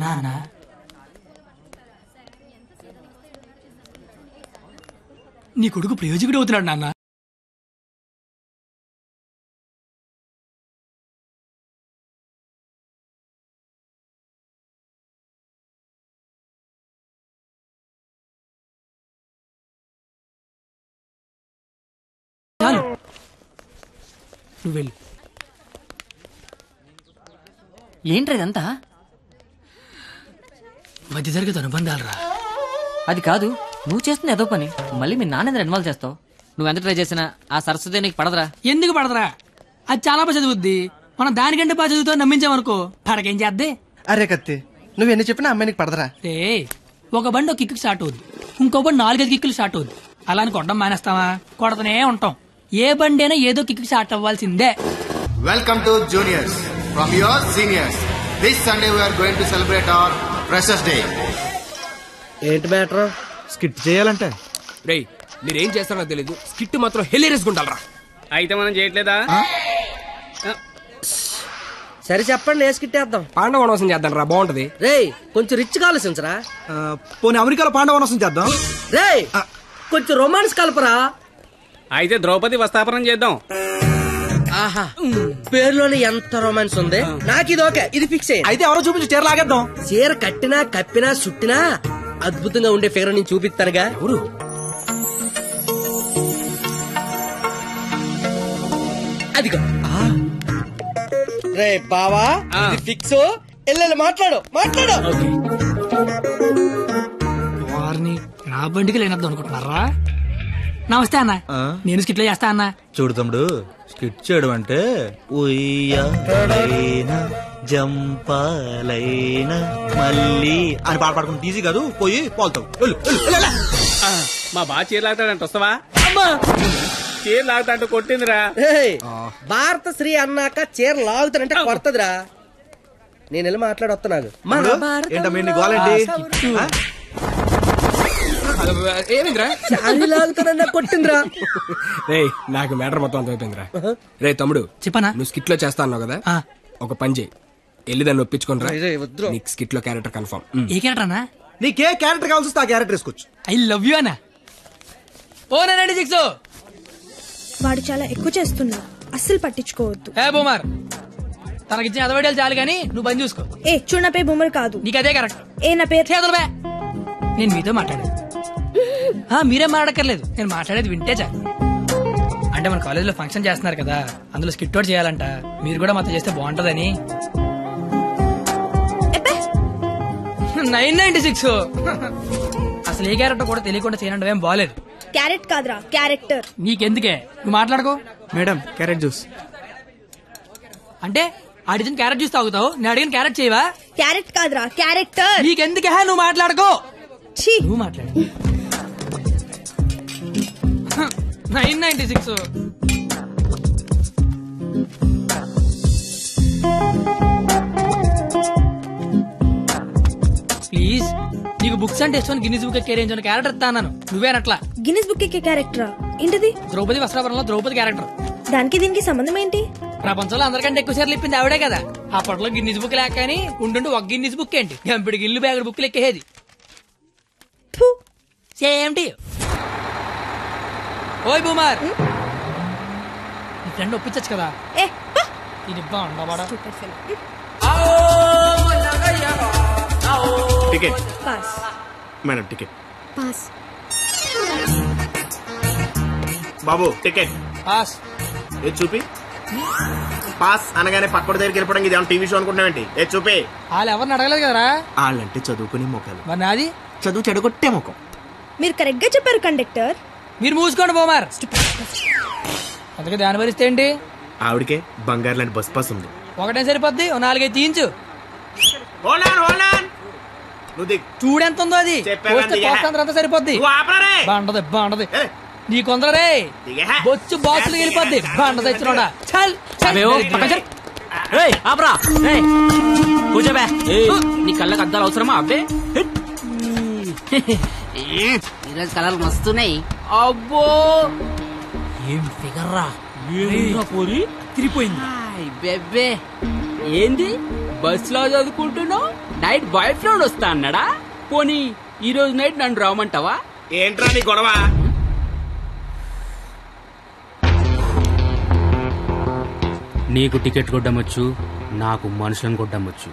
నానా నీ కొడుకు ప్రయోజకుడు అవుతున్నాడు నాన్న. చాలు నువ్వు వెళ్ళు. ఏంట్రా ఇదంతా? మధ్య తరగతి అనుబంధాలరా. అది కాదు, నువ్వు చేస్తున్న ఏదో పని మళ్ళీ మీ నాన్న ఇన్వాల్వ్ చేస్తావు. నువ్వు ఎంత ట్రై చేసినా ఆ సరస్వతి నీకు పడదురా. ఎందుకు పడదురా? అది చాలా బాగా చదువుద్ది. మనం దానికంటే బాగా చదువుతో నమ్మించామనుకో పడకేం చేద్దే. అరే కత్తి, నువ్వెన్ని చెప్పినా అమ్మాయికి పడదరా. రే ఒక బండి ఒక కిక్కు స్టార్ట్ అవుద్ది, ఇంకో బండి 4-5 కిక్కులు స్టార్ట్ అవుద్ది. అలా అని కొట్టడం మానేస్తావా? కొడతనే ఉంటాం. ఏ బండి అయినా ఏదో కిక్కు స్టార్ట్ అవ్వాల్సిందే. Welcome to juniors from your seniors. This Sunday we are going to celebrate our Freshers Day. ఏంటి మ్యాటర్? స్కిట్ చేయాలంటే రేయ్ మీరేం చేస్తారో తెలీదు, స్కిట్ మాత్రం హిలేరియస్ గుండాలరా. అయితే మనం చేయట్లేదా? సరే చెప్పండి, ఏ స్కిట్ వేద్దాం? పాండవనవసం చేద్దాం రా, బాగుంటది. రేయ్ కొంచెం రిచ్ గా ఆలోచించరా. పోనీ అమెరికాలో పాండవనవసం చేద్దాం. రేయ్ కొంచెం రొమాన్స్ కలపరా. అయితే ద్రౌపది వస్తాపనం చేద్దాం. ఆహా, పేరులోనే ఎంత రొమాన్స్ ఉంది. నాకు ఇది ఓకే, ఇది ఫిక్స్ అయ్యి. అయితే ఎవరో చూపించి చీర లాగేద్దాం. చీర కట్టినా కప్పినా చుట్టినా అద్భుతంగా ఉండే ఫిగర్ నేను చూపిస్తానుగా. ఎవరు? అదిగో రే బావా, ఇది ఫిక్స్. ఎల్లెల్లి మాట్లాడు. వారిని నా బండికి లేనద్దు అనుకుంటున్నారా? నమస్తే అన్న, నేను స్కిట్లో చేస్తా అన్న. చూడు తమ్ముడు, స్కిట్ చేయడం అంటే ఉయ్యాలైనా జంపాలైనా మళ్ళీ అని పాట పాడుకుంటే ఈజీ కాదు. పోయి పోల్తావు. మా బాగా చీర లాగుతాడంట, వస్తావా? చీర లాగుతాంటూ కొట్టిందిరా. భారత శ్రీ అన్నాక చీర లాగుతానంటే కొడతదిరా. నేను వెళ్ళి మాట్లాడొస్తున్నాను. ఏంటమ్మా గోలండి? ఏమిందిరా? లాగుతానన్నా కొట్టిందిరా. రేయ్ నాకు మ్యాటర్ మొత్తం అంత అయిపోయిందిరా. రే తమ్ముడు చెప్పనా? నువ్వు స్కిట్ లో చేస్తా అన్నావు కదా, ఒక పని చేయి, వెళ్ళి దాన్ని ఒప్పించుకోనరా. నీకు స్కిట్ లో క్యారెక్టర్ కన్ఫర్మ్. ఏ క్యారెక్టర్ అన్నా? నీకే క్యారెక్టర్ కావాల్సి వస్తే ఆ క్యారెక్టర్ వేసుకోవచ్చు. ఐ లవ్ యూ అన్నా. ఓ 96 వాడు చాలా ఎక్కువ చేస్తున్నా, అస్సలు పట్టించుకోవద్దు. హే బూమర్, తనకిచ్చిన అదవడాలు చాలు గానీ నువ్వు పని చూసుకో. ఏ చూడు, నా పేరు బొమ్మరు కాదు. నీకు అదే కరెక్ట్. ఏ నా పేరు చేతులు బే. నేను మీతో మాట్లాడేది మీరేం మాట్లాడక్కర్లేదు, నేను మాట్లాడేది వింటే చాలు. అంటే మన కాలేజీలో ఫంక్షన్ చేస్తున్నారు కదా, అందులో స్కిట్ అవుట్ చేయాలంట. మీరు కూడా మాతో చేస్తే బాగుంటదని. 996 అసలు ఏ క్యారెక్టర్ కూడా తెలియకుండా చేయనంటే ఏం బాలేదు. క్యారెట్ కాదురా, క్యారెక్టర్. నీకెందుకే, నువ్వు మాట్లాడుకో. మేడం క్యారెట్ జ్యూస్ అంటే అడిగిన క్యారెట్ జ్యూస్ తాగుతావు, నేను అడిగిన క్యారెట్ చేయవా? క్యారెట్ కాదురా, క్యారెక్టర్. నీకెందుకే, నువ్వు మాట్లాడుకో. నువ్వు మాట్లాడు. 996 ప్లీజ్. నీకు బుక్స్ అంటే ఇష్టం, గిన్నిస్ బుక్ ఎక్కే రేంజ్ క్యారెక్టర్ ఇస్తాను. నువ్వేనట్లా. గిన్నిస్ బుక్ ఎక్కే క్యారెక్టరా? ఏంటిది? ద్రౌపది వస్త్రాపురంలో ద్రౌపది క్యారెక్టర్. దానికి దీనికి సంబంధం ఏంటి? ప్రపంచంలో అందరికంటే ఎక్కువ సార్లు ఇప్పింది ఆవిడే కదా. అప్పట్లో గిన్నిస్ బుక్ లేక కానీ ఉండుండి ఒక గిన్నిస్ బుక్ ఏంటి, గంపిడికి ఇల్లు బ్యాగుడు బుక్లు ఎక్కేది. Same to you. ఓయ్ బూమర్, నీ ఫ్రెండ్ ఒప్పించచ్చు కదా. ఇది బాగుండవాడా? Ticket pass. Madam ticket. Pass. బాబు టికెట్. పాస్. ఏది చూపి. పాస్ అనగానే పక్కడి దగ్గరికి వెళ్ళిపోవడం ఇది టీవీ షో అనుకుంటున్నావేంటి? ఏది చూపి. వాళ్ళు ఎవరిని అడగలేదు కదరా. వాళ్ళంటే చదువుకునే మొక్కలు, మరి నాది చదువు చెడగొట్టే ముఖం. మీరు కరెక్ట్ గా చెప్పారు కండక్టర్. మీరు మూసుకోండి బోమార్. అందుకే దాని భరిస్తే ఏంటి? ఆవిడకే బంగారు లాంటి బస్ పాస్ ఉంది. ఒకటే సరిపోద్ది, 4-5 తీయించు. చూడెంత ఉందో అది. అంతా సరిపోద్ది. బాగుంటది. నీ కొందరే బొచ్చు బాక్సులు వెళ్ళిపోద్ది. బాగుంట తెచ్చినోడా. చల్ కూర్చోబే. నీ కళ్ళకి అద్దాలు అవసరమా? అబ్బే ఈరోజు కలర్లు మస్తున్నాయి. అబ్బో ఏం ఫిగర్ రా. తిరిగిపోయింది. బెబ్బే ఏంది బస్ లో చదువుకుంటున్నావు? నైట్ బాయ్ ఫ్రెండ్ వస్తా అన్నాడా? పోనీ ఈ రోజు నైట్ నన్ను రావమంటావా? ఏంట్రా నీ గొడవ? నీకు టికెట్ కొట్టమొచ్చు, నాకు మనుషులను కొట్టమొచ్చు.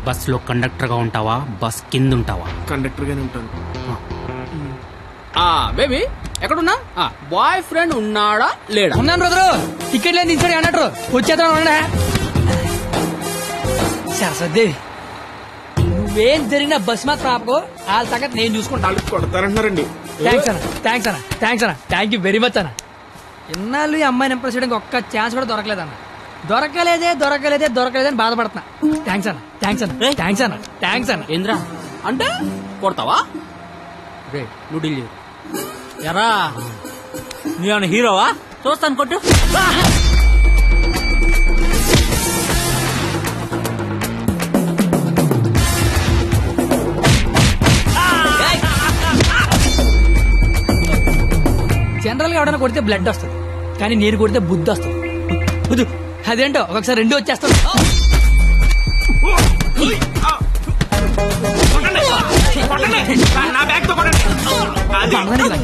బస్ లో కండక్టర్ గా ఉంటావా, బస్ కింద ఉంటావా? కండక్టర్ గానే ఉంటాను. బేబీ ఎక్కడున్నా? బాయ్ ఫ్రెండ్ ఉన్నాడా లేడా? ఉన్నాను బ్రదరు. టికెట్ లేదు తీసుకొని అన్నట్టు వచ్చేద్దాం. సరస్వదేవి, నువ్వేం జరిగినా బస్ మాత్రం ఆపకో. వాళ్ళ సంగతి నేను చూసుకుంటాను. కొడతారంటున్నారండి. థ్యాంక్స్ అన్న, థ్యాంక్స్ అన్న, థ్యాంక్స్ అన్న, థ్యాంక్ యూ వెరీ మచ్ అన్న. ఇన్నాళ్ళు ఈ అమ్మాయిని ఇంప్రెస్ చేయడానికి ఒక్క ఛాన్స్ కూడా దొరకలేదన్న. దొరకలేదని బాధపడుతున్నా. థ్యాంక్స్ అన్న, థ్యాంక్స్ అన్న, థ్యాంక్స్ అన్న, థ్యాంక్స్ అన్న. ఏంద్రా అంటే కొడతావా? రే నువ్వు డీల్ చేయు. ఎరా నేను హీరోవా? చూస్తాను కొట్టు. జనరల్ గా ఎవడైనా కొడితే బ్లడ్ వస్తుంది, కానీ నేను కొడితే బుద్ధి వస్తుంది. అదేంటో ఒకసారి రెండు వచ్చేస్తాను.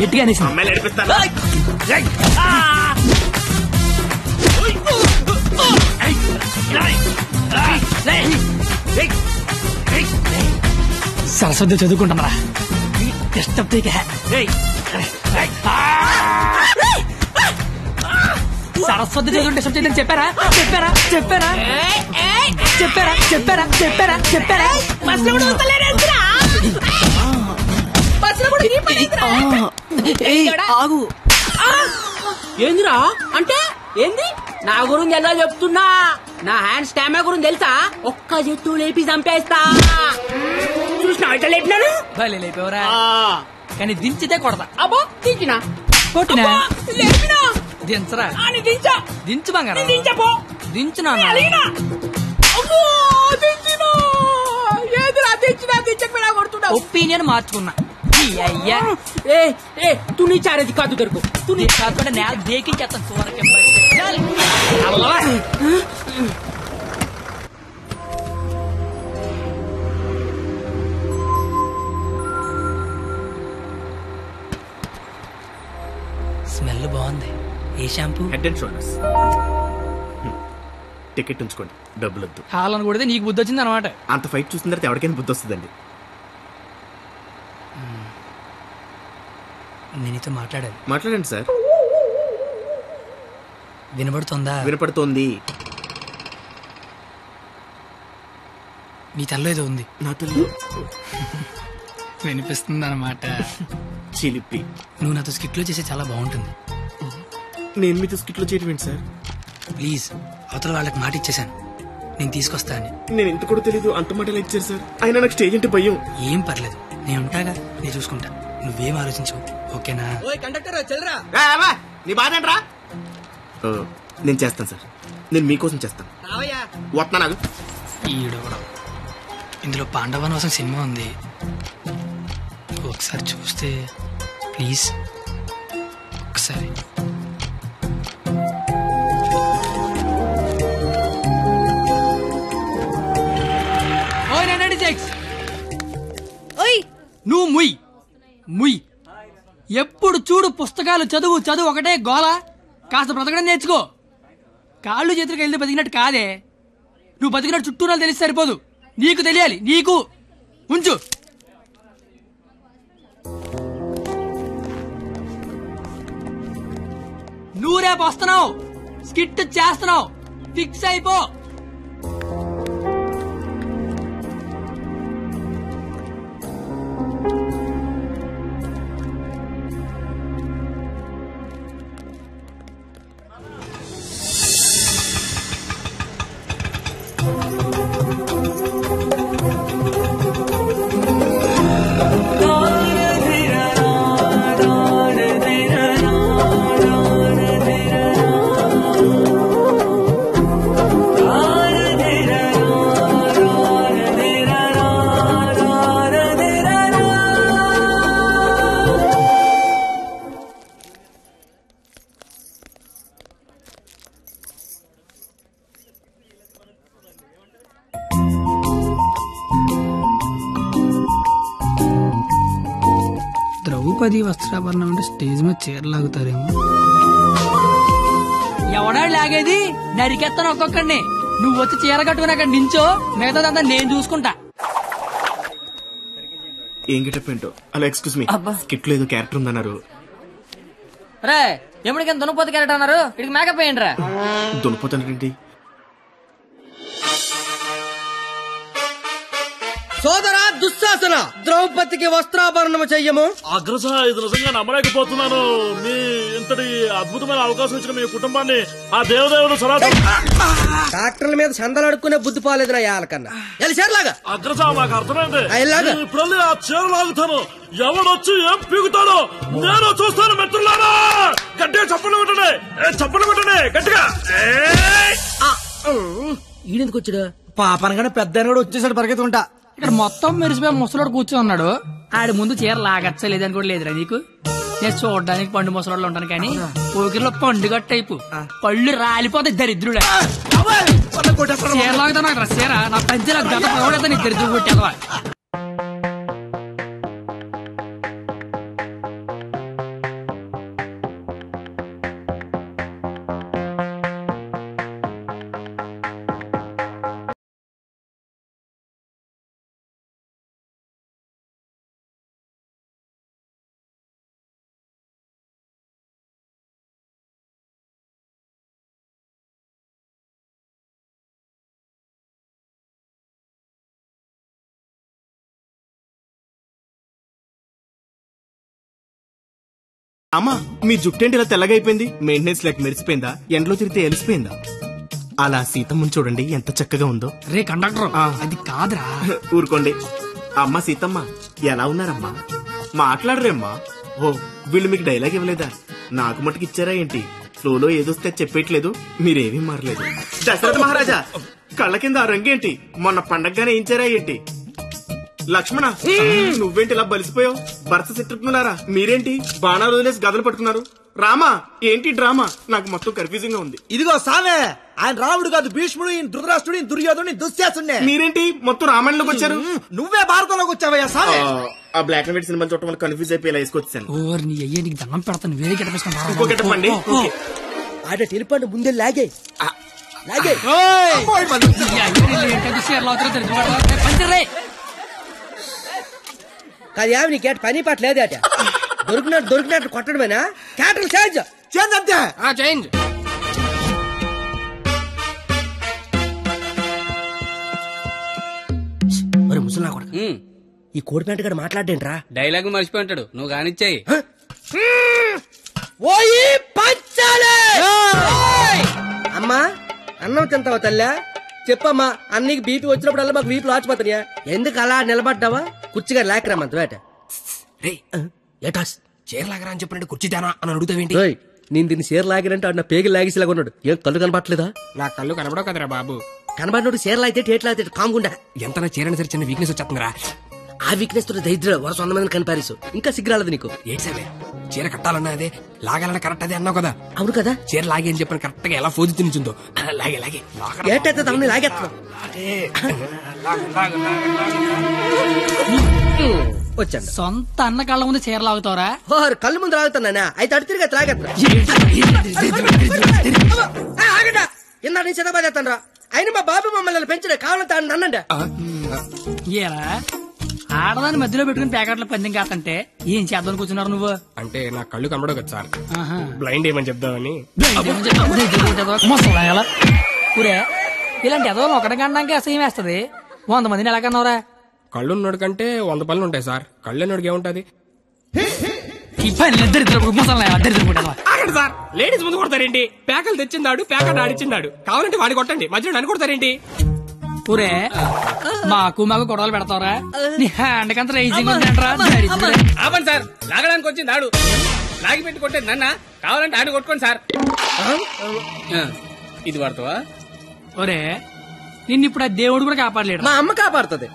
గట్టిగా అనేసి సరస్వతి చదువుకుంటామరా. సరస్వతి చదువుకుంటే డిస్టర్బ్ చెప్పారా? ఆగు. ఏందిరా అంటే ఏంది? నా గురించి ఎలా చెప్తున్నా? నా హ్యాండ్ స్టామినా గురించి తెలుసా? ఒక్క చెట్టు లేపి చంపేస్తా. చూసినా ఇట్లా లేపినాను. లేపేవరా? కానీ దించితే కొడతా. అబ్బో దించినా కొట్టినా లేపినా దించరా? దించా. దించు బంగారం. దించపో. దించునా? ఒపీనియన్ మార్చుకున్నా. అయ్యా తు నీ చారేది కాదు దొరుకు. తు నీ కాకుండా నేల దేకించేస్తాను. స్మెల్ బాగుంది. ఏ shampoo? Head and shoulders. Ticket ఉంచుకోండి, డబ్బులు వద్దు. హాలను కొడితే నీకు బుద్ధి వచ్చింది అనమాట. అంత ఫైట్ చూసిన తర్వాత ఎవరికైనా బుద్ధి వస్తుందండి. నేనితో మాట్లాడండి సార్. వినపడుతుందా? వినపడుతోంది. నీ తల్లో ఏదో ఉంది. నా తల్లి వినిపిస్తుంది అనమాట. చిలిపి. నువ్వు నాతో స్కిట్ లో చేసే చాలా బాగుంటుంది. నేను మీతో స్కిట్ లో చేయడం ఏంటి సార్? ప్లీజ్, అవతల వాళ్ళకి మాట ఇచ్చేసాను, నేను తీసుకొస్తా అని. నేను ఎంత కూడా తెలీదు, అంత మాటలు ఇచ్చారు సార్. అయినా నాకు స్టేజ్ అంటే భయం. ఏం పర్లేదు, నేను ఉంటాగా, నేను చూసుకుంటా. నువ్వేం ఆలోచించవు, ఓకేనా? నీ బాధ ఏంట్రా? నేను చేస్తాను సార్, నేను మీకోసం చేస్తాను. వస్తున్నా నాకు. ఈడు కూడా. ఇందులో పాండవనవసం సినిమా ఉంది, ఒకసారి చూస్తే ప్లీజ్. ఒకసారి నువ్వు ముయ్. ఎప్పుడు చూడు పుస్తకాలు చదువు ఒకటే గోల. కాస్త బ్రతకడం నేర్చుకో. కాళ్ళు చేతులకు వెళ్తే బతికినట్టు కాదే. నువ్వు బతికినట్టు చుట్టూ తెలిసి సరిపోదు, నీకు తెలియాలి. నీకు ఉంచు. నువ్వు రేపు వస్తున్నావు, స్కిట్ చేస్తున్నావు, ఫిక్స్ అయిపో. ద్రౌపది వస్త్రాభరణం అంటే స్టేజ్ మీద చీరలాగుతారేమో. ఎవడా లాగేది? నరికెత్తాను ఒక్కొక్కడిని. నువ్వు వచ్చి చీర కట్టుకుని అక్కడ నించో, మిగతాదంతా నేను చూసుకుంటా. ఏం గెటప్ ఏంటో. అలా ఎక్స్క్యూజ్ మీ, స్కిట్ లో ఏదో క్యారెక్టర్ ఉందన్నారు. రే ఎప్పటికైనా దున్నపోతు క్యారెక్టర్ అన్నారు, ఇక్కడికి మేకప్ వేయండి రా. దున్నపోతానండి. సోదరా దుశ్శాసన, ద్రౌపదికి వస్త్రాభరణము చెయ్యము. అగ్రస, ఇది నిజంగా నమ్మలేకపోతున్నాను. మీ ఇంతటి అద్భుతమైన అవకాశం ఇచ్చిన మీ కుటుంబాన్ని ఆ దేవదేవుడు డాక్టర్ల మీద చందలు అడుక్కునే బుద్ధి పోలేదు నా యాలకన్నా. చీరలాగా అగ్రస, మాకు అర్థమైంది. ఇప్పుడు ఆ చీర లాగుతాను. ఎవడొచ్చి ఏం పీగుతాడో నేను చూస్తాను. మిత్రులారా, గట్టిగా చప్పట్లు పెట్టండి, చప్పట్లు పెట్టండి గట్టిగా. ఈడెందుకు వచ్చాడు? పాపనగానే పెద్ద కూడా వచ్చేసాడు పరిగెత్తుకుంటా. ఇక్కడ మొత్తం మెరిసిపోయి ముసలోడు కూర్చొని ఉన్నాడు. ఆడి ముందు చీర లాగచ్చా లేదని కూడా లేదురా నీకు. నేను చూడడానికి పండు ముసలోళ్ళు ఉంటాను కానీ పోకిరిలో పండుగ టైపు పళ్ళు రాలిపోతాయి దరిద్రుడా. చీర లాగుతాను అక్కడ చీర నా పంచే గత పడతా నీ దరిద్రుడు కొట్టేవా. అమ్మా, మీ జుట్టేంటి ఇలా తెల్లగా అయిపోయింది? మెయింటెనెన్స్ లేక మెరిసిపోయిందా? ఎండలో తిరిగితే ఎలిసిపోయిందా? అలా సీతమ్మని చూడండి ఎంత చక్కగా ఉందో. రే కండక్టర్, అది కాదురా. ఊరుకోండి. అమ్మా సీతమ్మ, ఎలా ఉన్నారమ్మా? మాట్లాడరేమ్మా? ఓ, వీళ్ళు మీకు డైలాగ్ ఇవ్వలేదా? నాకు మటుకు ఇచ్చారా ఏంటి? ఫ్లోలో ఏదొస్తే చెప్పేయట్లేదు, మీరేమీ మారలేదు. దశరథ మహారాజా, కళ్ళ కింద ఆ రంగేంటి? మొన్న పండగగానే ఇచ్చారా ఏంటి? లక్ష్మణ, నువ్వేంటి ఇలా బలిసిపోయావు? భరత శత్రుఘ్నులారా, మీరేంటి బాణాలు వదిలేసి గదలు పట్టుకున్నారు? రామా, ఏంటి డ్రామా? నాకు మొత్తం కన్ఫ్యూజింగ్ గా ఉంది. ఇదిగో సామే, ఆయన రాముడు కాదు, భీష్ముడు, ఈయన ధృతరాష్ట్రుడు, దుర్యోధుడు, దుశ్శాసుడే. మీరేంటి మొత్తం రామాయణంలోకి వచ్చారు? నువ్వే భారతంలోకి వచ్చావయ్యా సామే. ఆ బ్లాక్ అండ్ వైట్ సినిమా చూడటం వల్ల కన్ఫ్యూజ్ అయిపోయి ఇలా వేసుకొచ్చాను. నీ అయ్యే నీకు దండం పెడతాను. వేరే గెటపేసుకుంటా. ఇంకో గెటపండి. ఆడ తెలిపండి ముందే లాగే లాగే. కాదు నీకేట పని పాట లేదట. దొరికినట్టు కొట్టడమేనా? క్యారెక్టర్ చేంజ్ చేంజ్ అంతే. చేంజ్. మరి ముసలా కొడక, ఈ కోడిపేంట గడ మాట్లాడేంట్రా? డైలాగ్ మర్చిపోయి ఉంటాడు, నువ్వు కానిచ్చాయి. అమ్మా, అన్నం తింటావా తల్లా? చెప్పమ్మా, అన్నీకి బీపీ వచ్చినప్పుడల్లా మాకు వీపులు ఆచిపోతాయా? ఎందుకు అలా నిలబడ్డావా? కుర్చీగా లేకరామంత వేట. ఏటాస్ చీరలాగరా అని చెప్పినట్టు కుర్చీ తేనా అని అడుగుతావేంటి? నేను దీన్ని చీర లాగినంటే ఆడు నా పేగి లాగేసేలాగా ఉన్నాడు. ఏం కళ్ళు కనపట్లేదా? నా కళ్ళు కనబడవు కదరా బాబు. కనబడినోడు చీరలు అయితే టేట్లు అయితే కాముకుండా. ఎంత చీరని సరే చిన్న వీక్నెస్ వచ్చేస్తుందిరా. ఆ వీక్నెస్ తో దరిద్ర వరుస 100 మందిని కనిపారేసు. ఇంకా సిగ్గురాలదు నీకు. ఏంటి సరే, చీర కట్టాలన్నా అదే, లాగాలన్నా కరెక్ట్ అదే అన్నావు కదా. అవును కదా. చీర లాగే అని చెప్పిన కరెక్ట్ గా ఎలా ఫోజు తినిచుందో లాగే లాగే ఏటైతే తమని లాగేస్తున్నావు. వచ్చాను. సొంత అన్న కళ్ళ ముందు చీర లాగుతావరా? కళ్ళు ముందు లాగుతానా? అయితే అడు తిరిగి లాగేస్తున్నా. ఇందా నేను చిన్నబాద్ చేస్తాను రా. అయినా మా బాబు మమ్మల్ని పెంచడే, కావాలంటే అన్నండి. ఏరా ఆడదాన్ని మధ్యలో పెట్టుకుని ప్యాకెట్ల పందెం కాదంటే ఏం చేద్దాం కూర్చున్నారు నువ్వు? అంటే నా కళ్ళు కనబడవు కదా సార్, బ్లైండ్ ఏమని చెప్దామని. ఊరే ఇలాంటి ఎదవలు ఒకటి కనడానికి అసహ్యం వేస్తది. 100 మందిని ఎలా కన్నావురా? కళ్ళు ఉన్నోడు కంటే 100 పనులు ఉంటాయి సార్. కళ్ళు ఉన్నోడికి ఏముంటది? ఆగండి సార్, లేడీస్ ముందు కొడతారేంటి? ప్యాకలు తెచ్చిందాడు, ప్యాకెట్ ఆడిచ్చిందాడు, కావాలంటే వాడి కొట్టండి, మధ్యలో నన్ను కొడతారేంటి? ఊరే మాకు గొడవలు పెడతావరా? నీ హ్యాండ్ కంత రైజింగ్ ఉందంటరా? ఆపండి సార్, లాగడానికి వచ్చింది ఆడు, లాగి పెట్టి కొట్టేది నన్న, కావాలంటే ఆడు కొట్టుకోండి సార్. ఇది వాడతావా? ఒరే నిన్ను ఇప్పుడు ఆ దేవుడు కూడా కాపాడలేడు. మా అమ్మ కాపాడుతుంది.